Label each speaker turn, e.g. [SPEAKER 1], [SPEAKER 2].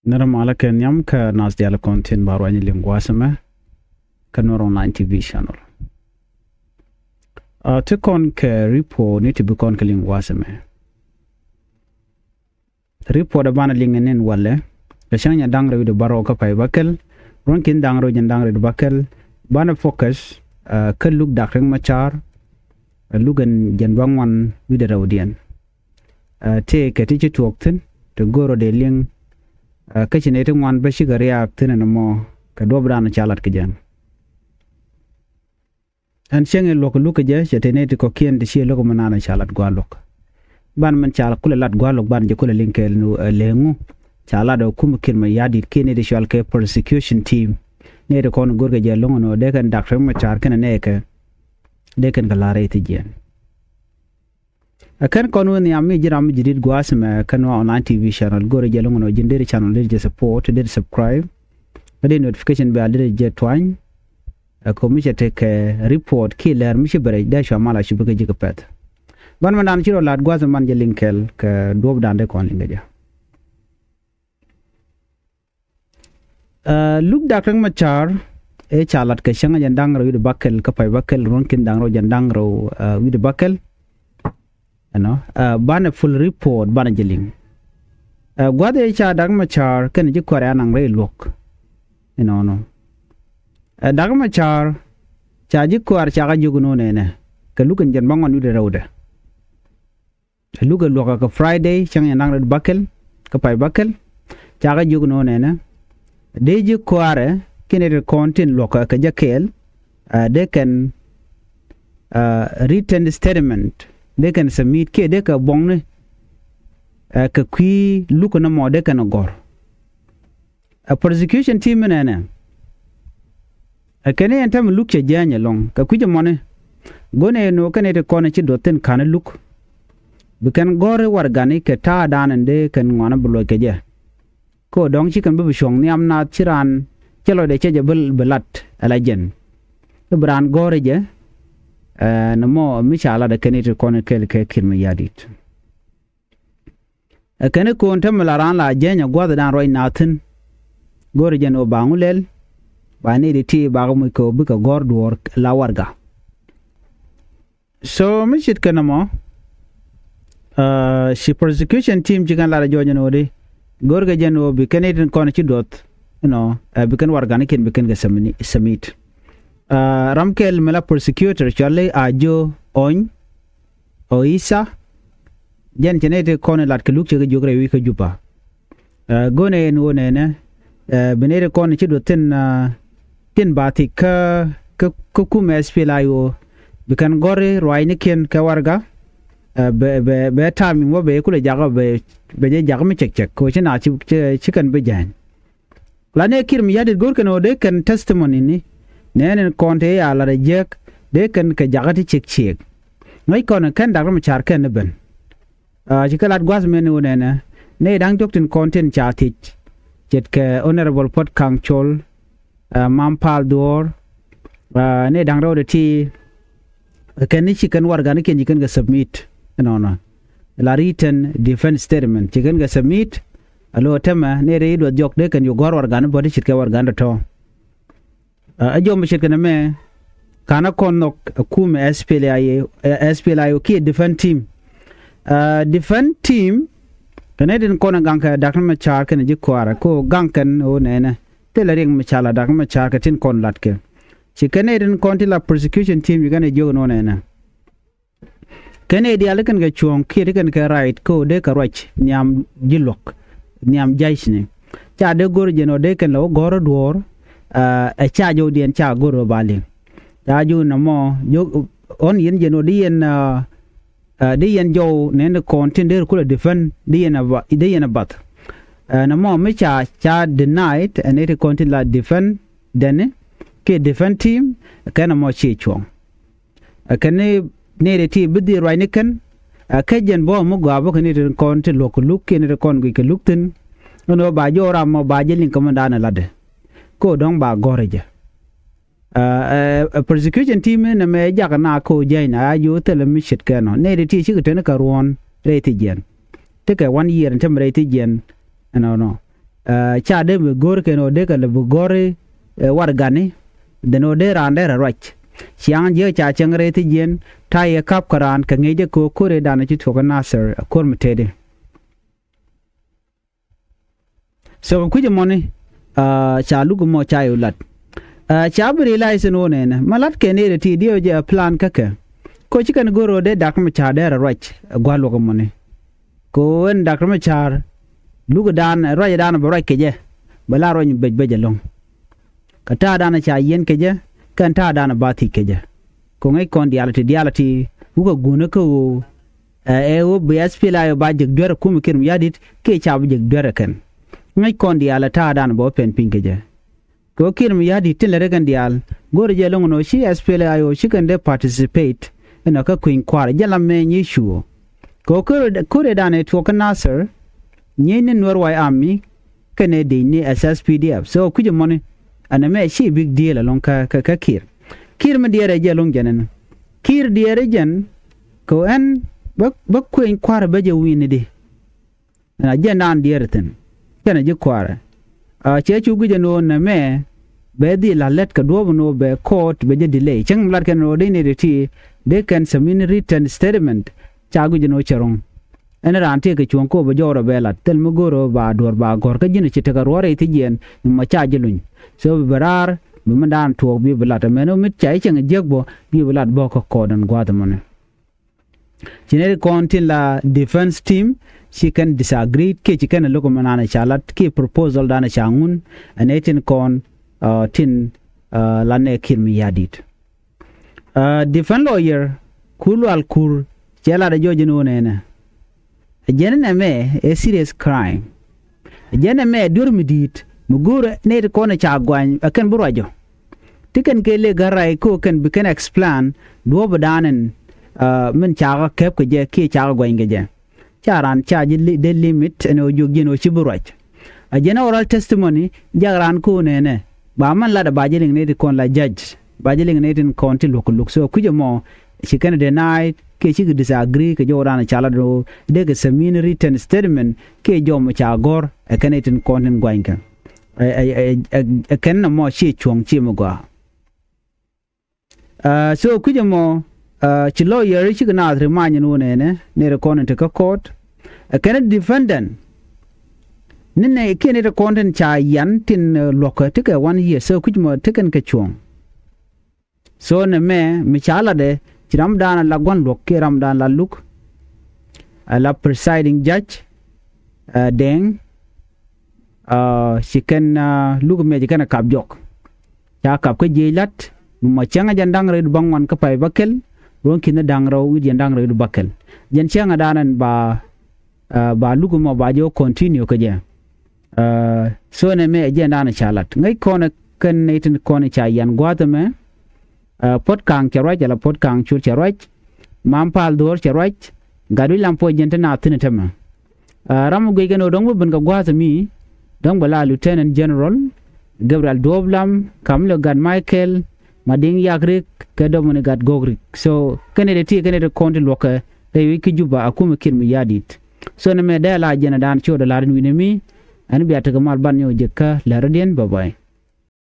[SPEAKER 1] Naramala Kenyam ka nas diala content baru ani linguasama ka noro 9 TV channel. To kon ke repo ni to bukon ka linguasama. Repo da bana lingenen wale ka shanya dangre wido baro ka pai bakel ronkin dangro jan dangre do bakel bana focus ka look dakreng machar lugan jan bangwan wido rawdian. Te ka tichi tuokten to goro de ling kachine te ngwan ba shigari ak tene no mo ka dobra na chalat ke jan an shenge lok luka je chetene te ko kien de shi lok manana chalat gwa lok ban man chala kula lat gwa lok ban je kula linkel no lengu chala do kum kin ma yadi kene de shal ke prosecution team ne de kon gorga je longo no de kan doctor ma char ken ne ke de kan galare te jen akan kono ni ammi jiram jidid gwasma kanwa online TV channel gore jelongo no jinderi channel de support de subscribe de notification bell de je twany ko mi take report killer mi shibere da shamala shibuke jikapet ban man chiro lat gwasma man je linkel ka dob dande kon linga look dakrang machar e chalat ke shanga jandang ro de bakel ka pai bakel ronkin dangro jandang ro de bakel bana full report bana jeling gwade cha dagma char ken ji kwara nang re lok no dagma char cha ji kwar cha ga juguno ne ka lukan jan bangon wi de rawda luka loka ka friday chang nang re bakel ka pai bakel cha ga juguno ne de ji kware ken re content loka ka jakel they can written statement they can submit ke de ka bongne ka kwi luko na mo de ka na gor a prosecution team na na kene entam look che janya long ka kwi mone gone no kane de kone chi doten kana look bikan gore wargani ke ta danan de kan ngona bulo ke je ko dong chi kan bu shong ni amna chiran chelo de che je belat alajen bran gore je namo mishala da kanite kono kel ke kirma yadit kane ko ontam laran la jenya gwada dan roy natin gore jeno bangulel bani de ti bagu ko buka gordor la warga so mishit kanamo shi prosecution team jigan la jojeno de gorga jeno bi kanite kono ci dot bikan warga ne ken bikan ga samit ramkel mela prosecutor chale ajo on oisa jen chenete kone lat keluk che jogre wi ka jupa gone no ne benere kone chi do tin bati ka ku mespelayo bikan gore roi ne ken ka warga be timing wo be kula jaga be je jaga me chek ko chena chi kan be jan lane kirmi yadi gor kan ode kan testimony ni nenen konte ya la rejek de kan ka jagati chek ngai kon kan dar ma char kan ben jikalat gwas men wonena ne dang doktin content chatich jet ke honorable pot kang chol mampal dor ne dang ro de ti kan ni chikan warga ne ken jikan ga submit no la written defense statement chikan ga submit alo tema ne re do jok de kan yu gor warga ne bodi chitka warga to ajo mshikana me kana konok kume SPLI ki defend team kanedin kona ganka dakna machar kan ji kwara ko gankan o nene telaring machala dakna machar ka tin kon latke chikanedin konti la prosecution team yugane jogo no nene kanedi alakan ga chuong ki kan ka right ko de ka roch nyam jilok nyam jaisne cha de gor jeno de kan lo goro dwor a cha jo dien cha goro balin cha ju namo jo on yen jeno dien jo ne contender kula defend dien about namo me cha denied and it content la defend then ke defend team kana mo chi chong kane ne de ti bidi right kan ka jen bo mo gwa bo kane content lo look ne kon gi ke lukten no ba jo ram mo ba jelin komandana lade ko dong ba goreja prosecution team na me jaga na ko jaina ayu tele mi shit kano ne de ti chi tene ka ruon reti gen te ka 1 year tem reti gen no cha de be gor ke no de ka le gore war gani de no de ran de rach chiang je cha changre ti jen ta ye kap karan ka ngeje ko kore dana chi to nasir kor mtede so kuje moni cha lugu mo cha yulat cha bri lai sino ne malat ke ne ti dio je plan kake ko chikan goro de dak ma cha de rach gwalo ko moni ko en dak ma cha lugu dan raj dan bo rach ke je bala ro ni bej long kata dana cha yen ke je kan ta dana bati ke je ko ngai kon diality uga guna ko o BSP la yo ba jeg dore kum kirim yadit ke cha bu jeg dore kan ngai kon diala ta dana bo pen pinke je ko kirim yadit tin le kan dial gor je long no shi SPL yo shi kan de participate ina ka queen kwar jala me ni shu ko ko dana to kan nasir ni ne norway army kane de ni SSPDF so kuje money ana me shi big deal along ka kir me diere je long janen kir diere jen ko en ba queen kwar ba je wini de na je nan diere ten kana je kwar a che chu guje no na me be di la let ka do no be court be je delay chang lar kan no de ne ti they can submit written statement cha guje no cherong en ran te ke chuon ko ba joro be la tel mo goro ba dor ba gor ka jini chite ka rore ti jen ma cha jelun so barar bi mandan to bi blata meno mit chai chang jegbo bi blat bo ko dan gwada mon chinere kontin la defense team she can disagree ke chikan loko manana chalat ke proposal dana changun anetin kon tin la ne kirmi yadit defense lawyer kulu al kur chela da jojino nena jene me a serious crime jene me durmidit mugura ne ko na chagwan akan burajo tikan kele garai ko kan bikan explain do badanen min chaga kep ke je ke chaga gwan ge je charan charge the limit no jogino chiburaj a general testimony jagran ko ne ba man la da bajiling ne kon la judge bajiling ne tin kon ti lok so kuje mo she can deny ke chi disagree ke jorana chala do de ke semin written statement ke jom cha gor e kanetin konten gwanka e ken na mo chi chuong chi mo gwa so kuje mo chi lawyer chi na remind no ne re konten ka court e ken defendant ninne ke ne re konten cha yan tin lokka te ke 1 year so kuje mo teken ke chuong so ne me chala de Ramdana la gwan lok ke Ramdan la luk la presiding judge deng she can look me kana kabjok ya kap ke jelat ma changa jandang re bangwan ka pai bakel ron kin dang raw wi jandang re bakel jen changa danan ba lugu ma ba jo continue ke je so ne me je dana chalat ngai kona kan netin kona cha yan gwata me pot kang charaj la pot kang chur charaj mampal dor charaj gadu lampo jenta na tinetama ramu gego dong ben ga gwaza mi dong bala lieutenant general Gabriel Doblam kamlo gad Michael mading yagrik kedomone gad gogrik so kenede konti loka re wiki juba akuma kirmi yadit so na me dala jena dan choda larin winemi an biata kamal banyo jekka la radien bye bye